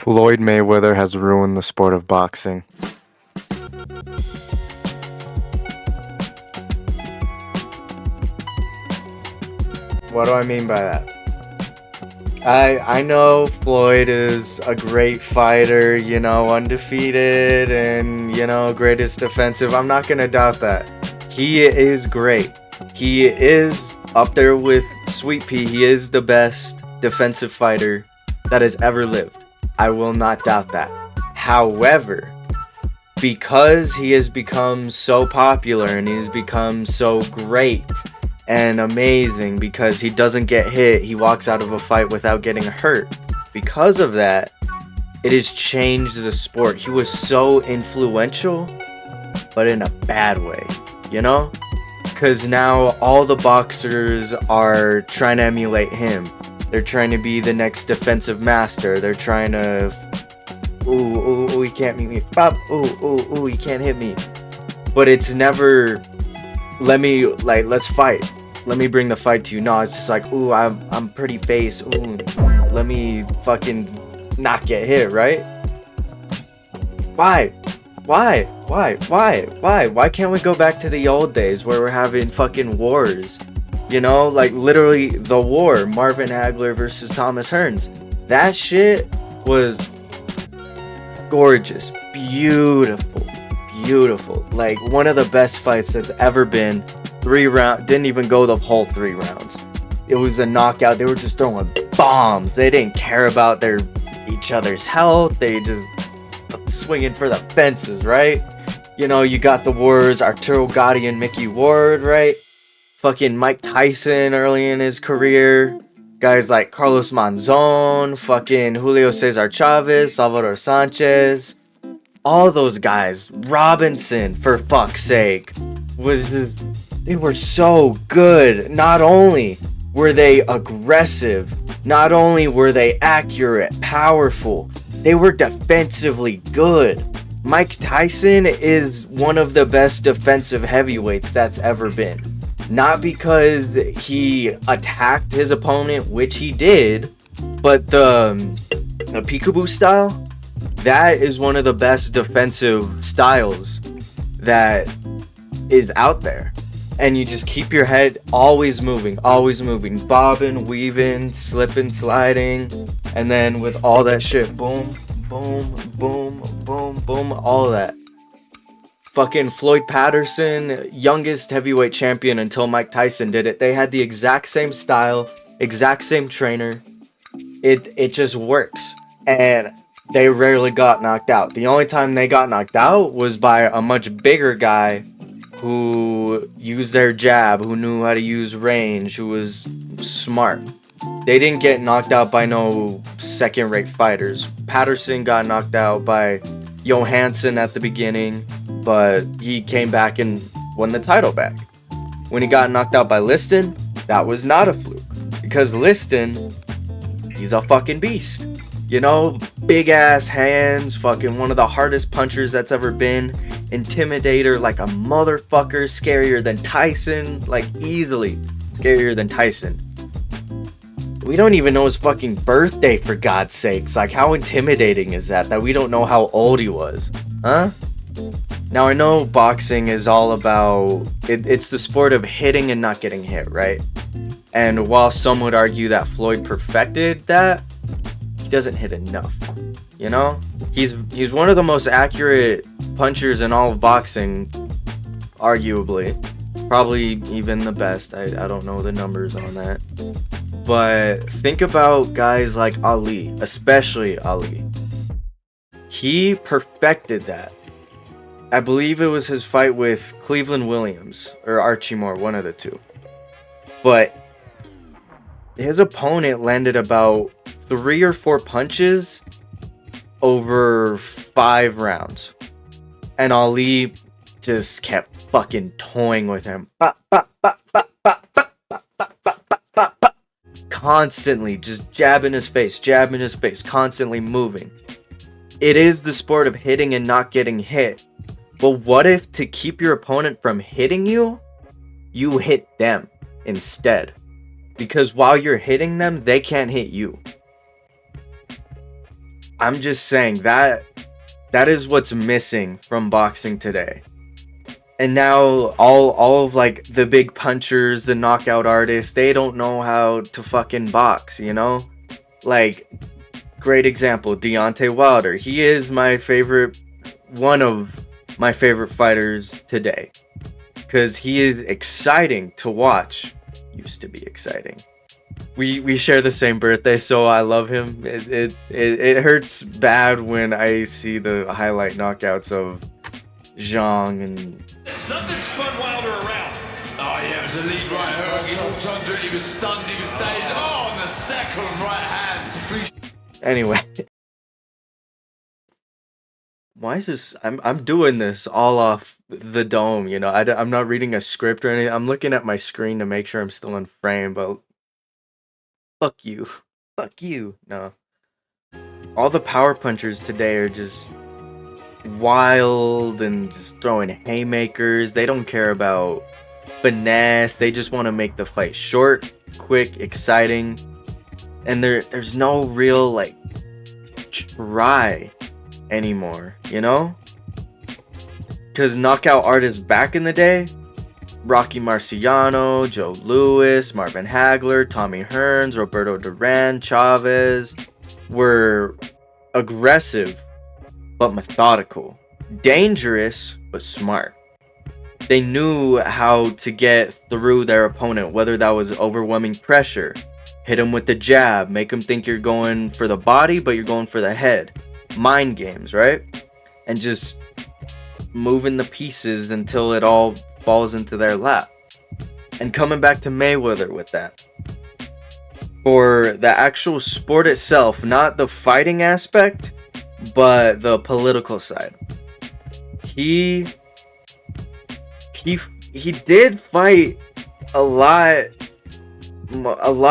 Floyd Mayweather has ruined the sport of boxing. What do I mean by that? I know Floyd is a great fighter, undefeated and, greatest defensive. I'm not going to doubt that. He is great. He is up there with Sweet Pea. He is the best defensive fighter that has ever lived. I will not doubt that. However, because he has become so popular and he's become so great and amazing, because he doesn't get hit, he walks out of a fight without getting hurt. Because of that, it has changed the sport. He was so influential, but in a bad way, Because now all the boxers are trying to emulate him. They're trying to be the next defensive master. They're trying to, he can't meet me. Pop, he can't hit me. But it's never, let's fight. Let me bring the fight to you. No, it's just like, I'm pretty face. Let me fucking not get hit, right? Why? Why can't we go back to the old days where we're having fucking wars? Literally the war, Marvin Hagler versus Thomas Hearns. That shit was gorgeous, beautiful. Like one of the best fights that's ever been. 3 rounds, didn't even go the whole 3 rounds. It was a knockout. They were just throwing bombs. They didn't care about each other's health. They just swinging for the fences, right? You got the Wars, Arturo Gatti and Mickey Ward, right? Fucking Mike Tyson early in his career. Guys like Carlos Monzon, fucking Julio Cesar Chavez, Salvador Sanchez. All those guys. Robinson, for fuck's sake. They were so good. Not only were they aggressive, not only were they accurate, powerful, they were defensively good. Mike Tyson is one of the best defensive heavyweights that's ever been. Not because he attacked his opponent, which he did, but the peekaboo style, that is one of the best defensive styles that is out there. And you just keep your head always moving, bobbing, weaving, slipping, sliding, and then with all that shit, boom, all of that. Fucking Floyd Patterson, youngest heavyweight champion until Mike Tyson did it. They had the exact same style, exact same trainer. It just works. And they rarely got knocked out. The only time they got knocked out was by a much bigger guy who used their jab, who knew how to use range, who was smart. They didn't get knocked out by no second-rate fighters. Patterson got knocked out by Johansson at the beginning, but he came back and won the title back. When he got knocked out by Liston, that was not a fluke. Because Liston, he's a fucking beast. Big ass hands, fucking one of the hardest punchers that's ever been. Intimidator like a motherfucker, scarier than Tyson, like easily scarier than Tyson. We don't even know his fucking birthday, for God's sakes. Like, how intimidating is that we don't know how old he was? Huh? Now, I know boxing is all about, it's the sport of hitting and not getting hit, right? And while some would argue that Floyd perfected that, he doesn't hit enough. He's one of the most accurate punchers in all of boxing, arguably. Probably even the best. I don't know the numbers on that. But think about guys like Ali, especially Ali. He perfected that. I believe it was his fight with Cleveland Williams or Archie Moore, one of the two. But his opponent landed about 3 or 4 punches over 5 rounds. And Ali just kept fucking toying with him. Constantly just jabbing his face, constantly moving. It is the sport of hitting and not getting hit. But what if, to keep your opponent from hitting you, you hit them instead? Because while you're hitting them, they can't hit you. I'm just saying that is what's missing from boxing today. And now all of like the big punchers, the knockout artists, they don't know how to fucking box, you know? Like, great example, Deontay Wilder. He is my favorite, one of my favorite fighters today. Because he is exciting to watch. Used to be exciting. We share the same birthday, so I love him. It hurts bad when I see the highlight knockouts of Zhang and... Something spun Wilder around. Oh yeah, it was a lead right hook. He walked under it, he was stunned, he was dazed. Oh, on the second right hand. It's a free... Anyway. Why is this... I'm doing this all off the dome, you know? I'm not reading a script or anything. I'm looking at my screen to make sure I'm still in frame, but... Fuck you. Fuck you. No. All the power punchers today are just wild and just throwing haymakers. They don't care about finesse. They just want to make the fight short, quick, exciting. And there's no real, like, try anymore, you know? Because knockout artists back in the day, Rocky Marciano, Joe Louis, Marvin Hagler, Tommy Hearns, Roberto Duran, Chavez were aggressive but methodical, dangerous but smart. They knew how to get through their opponent, whether that was overwhelming pressure, hit him with the jab, make him think you're going for the body but you're going for the head, mind games, right? And just moving the pieces until it all falls into their lap. And coming back to Mayweather with that, for the actual sport itself, not the fighting aspect, but the political side, he did fight a lot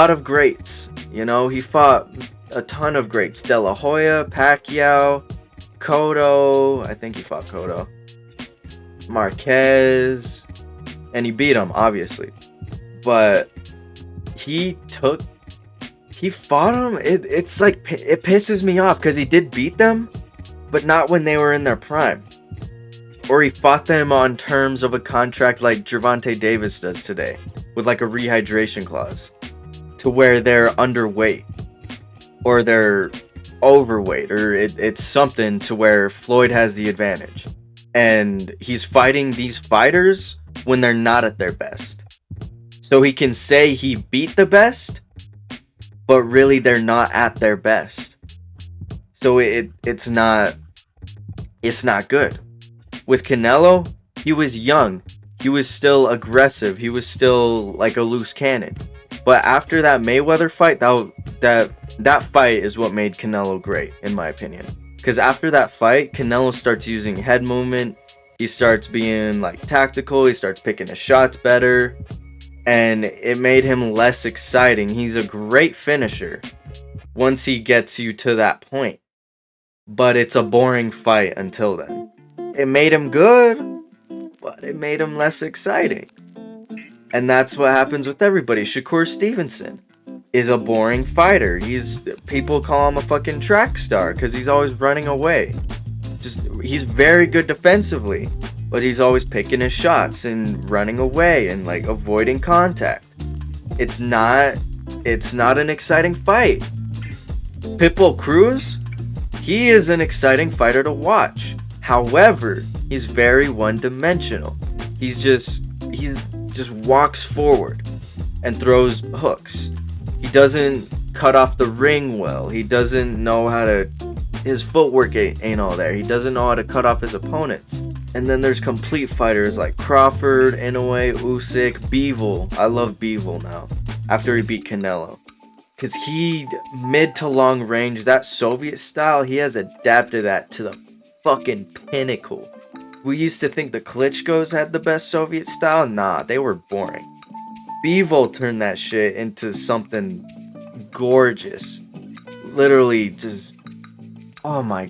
of greats, you know. He fought a ton of greats: De La Hoya, Pacquiao, Cotto, I think he fought Cotto, Marquez, and he beat him, obviously. But he fought him. It's like, it pisses me off because he did beat them, but not when they were in their prime. Or he fought them on terms of a contract like Gervonta Davis does today, with like a rehydration clause, to where they're underweight or they're overweight, or it's something to where Floyd has the advantage. And he's fighting these fighters when they're not at their best. So he can say he beat the best, but really they're not at their best. So it's not good. With Canelo, he was young. He was still aggressive. He was still like a loose cannon. But after that Mayweather fight, that fight is what made Canelo great, in my opinion. Because after that fight, Canelo starts using head movement. He starts being like tactical. He starts picking his shots better. And it made him less exciting. He's a great finisher once he gets you to that point. But it's a boring fight until then. It made him good, but it made him less exciting. And that's what happens with everybody. Shakur Stevenson is a boring fighter. People call him a fucking track star because he's always running away. He's very good defensively, but he's always picking his shots and running away and like avoiding contact. It's not an exciting fight. Pitbull Cruz, he is an exciting fighter to watch. However, he's very one-dimensional. He just walks forward and throws hooks. He doesn't cut off the ring well. He doesn't know how to... His footwork ain't all there. He doesn't know how to cut off his opponents. And then there's complete fighters like Crawford, Inoue, Usyk, Bivol. I love Bivol now, after he beat Canelo. Because he, mid to long range, that Soviet style, he has adapted that to the fucking pinnacle. We used to think the Klitschko's had the best Soviet style. Nah, they were boring. Bivol turned that shit into something gorgeous. Literally just... Oh my...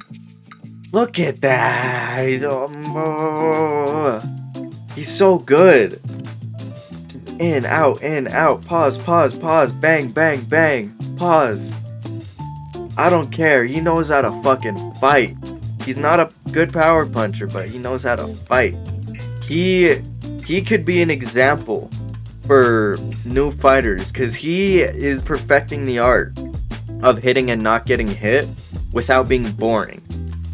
Look at that! He's so good. In, out, pause, bang, bang, bang, pause. I don't care. He knows how to fucking fight. He's not a good power puncher, but he knows how to fight. He could be an example for new fighters because he is perfecting the art of hitting and not getting hit without being boring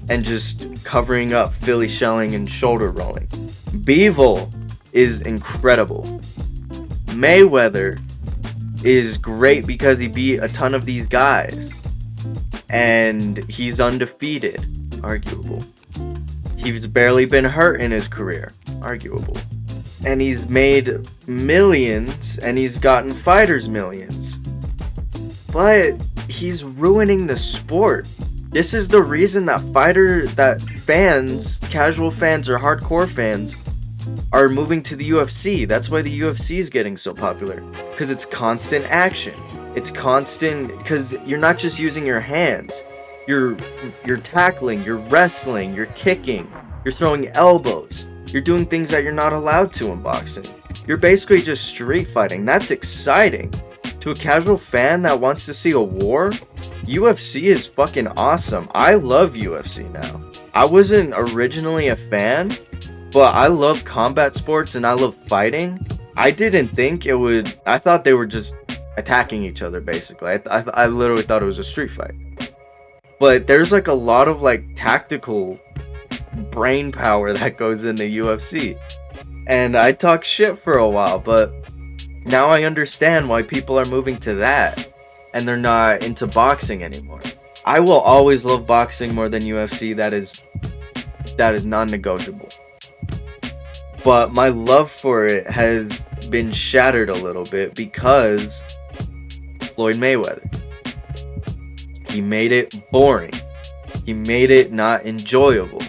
and just covering up, Philly shelling, and shoulder rolling. Beevil is incredible. Mayweather is great because he beat a ton of these guys. And he's undefeated. Arguable. He's barely been hurt in his career. Arguable. And he's made millions and he's gotten fighters millions. But he's ruining the sport. This is the reason that fans, casual fans or hardcore fans, are moving to the UFC. That's why the UFC is getting so popular. Because it's constant action. It's constant, because you're not just using your hands. You're tackling, you're wrestling, you're kicking, you're throwing elbows. You're doing things that you're not allowed to in boxing. You're basically just street fighting. That's exciting. To a casual fan that wants to see a war, UFC is fucking awesome. I love UFC now. I wasn't originally a fan, but I love combat sports and I love fighting. I didn't think it would... I thought they were just attacking each other, basically. I literally thought it was a street fight. But there's like a lot of like tactical brain power that goes into UFC. And I talked shit for a while, but now I understand why people are moving to that. And they're not into boxing anymore. I will always love boxing more than UFC. That is non-negotiable. But my love for it has been shattered a little bit because Floyd Mayweather. He made it boring. He made it not enjoyable.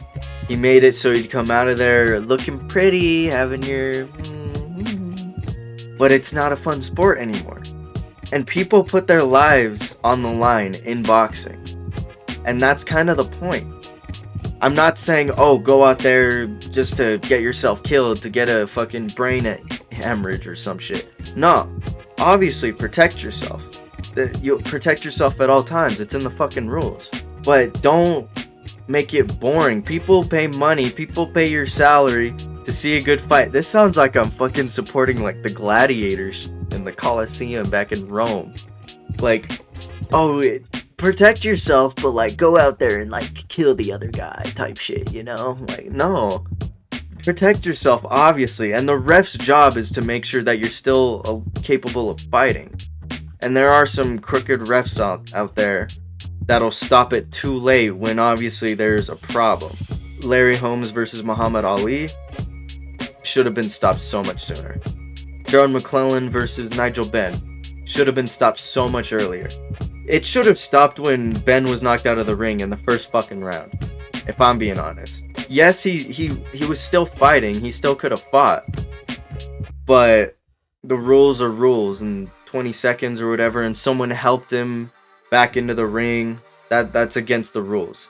He made it so you'd come out of there looking pretty, having your... But it's not a fun sport anymore. And people put their lives on the line in boxing. And that's kind of the point. I'm not saying, oh, go out there just to get yourself killed, to get a fucking brain hemorrhage or some shit. No. Obviously, protect yourself. You'll protect yourself at all times. It's in the fucking rules. But don't make it boring. People pay money. People pay your salary to see a good fight. This sounds like I'm fucking supporting like the gladiators in the Colosseum back in Rome. Like, oh, protect yourself, but like go out there and like kill the other guy type shit, you know? Like, no. Protect yourself, obviously. And the ref's job is to make sure that you're still capable of fighting. And there are some crooked refs out there that'll stop it too late when obviously there's a problem. Larry Holmes versus Muhammad Ali should have been stopped so much sooner. Gerald McClellan versus Nigel Benn should have been stopped so much earlier. It should have stopped when Ben was knocked out of the ring in the first fucking round, if I'm being honest. Yes, he was still fighting. He still could have fought. But the rules are rules, and 20 seconds or whatever, and someone helped him back into the ring, that's against the rules.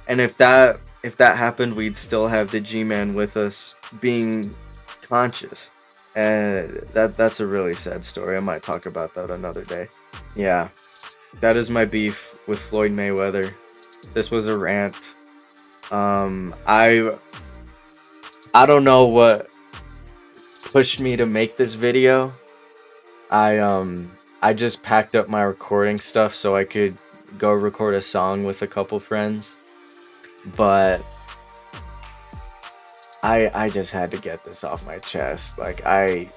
And if that happened, we'd still have the G-Man with us being conscious. And that's a really sad story. I might talk about that another day. Yeah, that is my beef with Floyd Mayweather. This was a rant. I don't know what pushed me to make this video. I just packed up my recording stuff so I could go record a song with a couple friends. But I just had to get this off my chest. Like I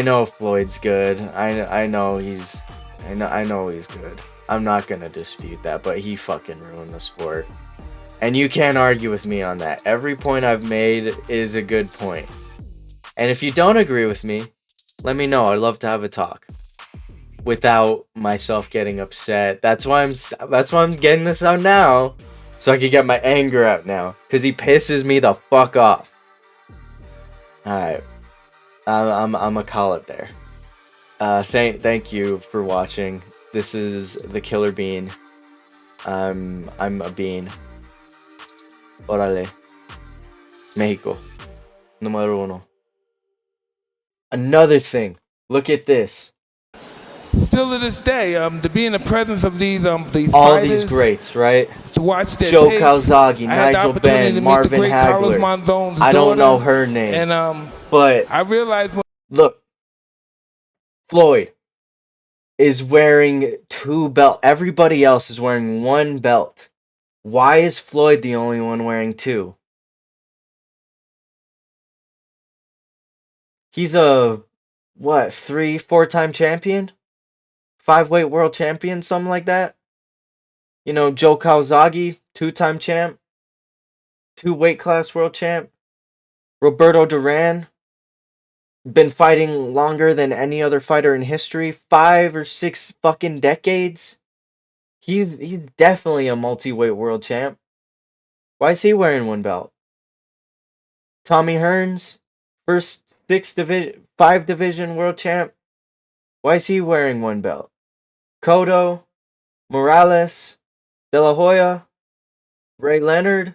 know Floyd's good. I know he's good. I'm not gonna dispute that, but he fucking ruined the sport. And you can't argue with me on that. Every point I've made is a good point. And if you don't agree with me, let me know. I'd love to have a talk without myself getting upset. That's why I'm getting this out now, so I can get my anger out now, because he pisses me the fuck off. Alright, I'm gonna call it there. Thank you for watching. This is the Killer Bean. I'm a bean. Órale. Mexico. Número uno. Another thing. Look at this. still to this day, to be in the presence of these All fighters, these greats, right? to watch their Joe tapes. Calzaghe, I had the Nigel opportunity Benn, to meet Marvin the great Carlos Hagler. Monzon's I don't know daughter, her name, and but I realized when look, Floyd is wearing 2 belts. Everybody else is wearing 1 belt. Why is Floyd the only one wearing 2? He's a, what, 3, 4-time champion? 5-weight world champion, something like that? You know, Joe Calzaghe, 2-time champ. 2-weight class world champ. Roberto Duran, been fighting longer than any other fighter in history. 5 or 6 fucking decades. He's definitely a multi-weight world champ. Why is he wearing 1 belt? Tommy Hearns, first 5 division world champ. Why is he wearing 1 belt? Cotto, Morales, De La Hoya, Ray Leonard,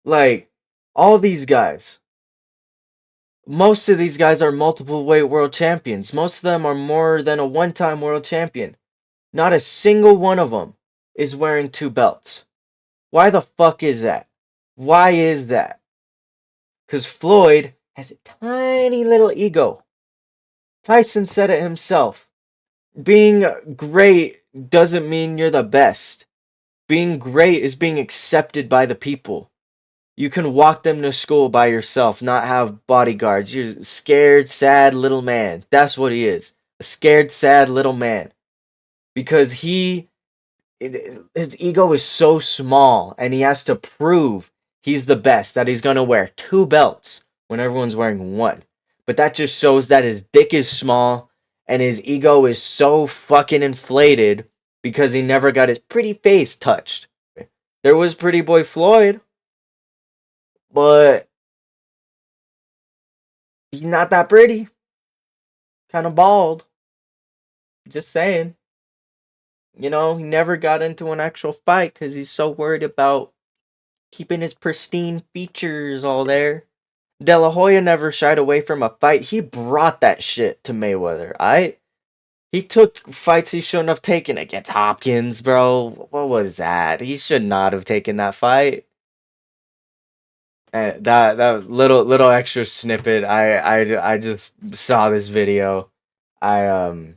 like all these guys. Most of these guys are multiple weight world champions. Most of them are more than a 1-time world champion. Not a single one of them is wearing 2 belts. Why the fuck is that? Why is that? Because Floyd has a tiny little ego. Tyson said it himself. Being great doesn't mean you're the best. Being great is being accepted by the people. You can walk them to school by yourself, not have bodyguards. You're a scared, sad little man. That's what he is. A scared, sad little man. Because his ego is so small, and he has to prove he's the best, that he's going to wear 2 belts when everyone's wearing 1. But that just shows that his dick is small, and his ego is so fucking inflated because he never got his pretty face touched. There was Pretty Boy Floyd, but he's not that pretty. Kind of bald. Just saying. You know, he never got into an actual fight because he's so worried about keeping his pristine features all there. De La Hoya never shied away from a fight. He brought that shit to Mayweather. He took fights he shouldn't have taken against Hopkins, bro. What was that? He should not have taken that fight. And that little extra snippet. I just saw this video. I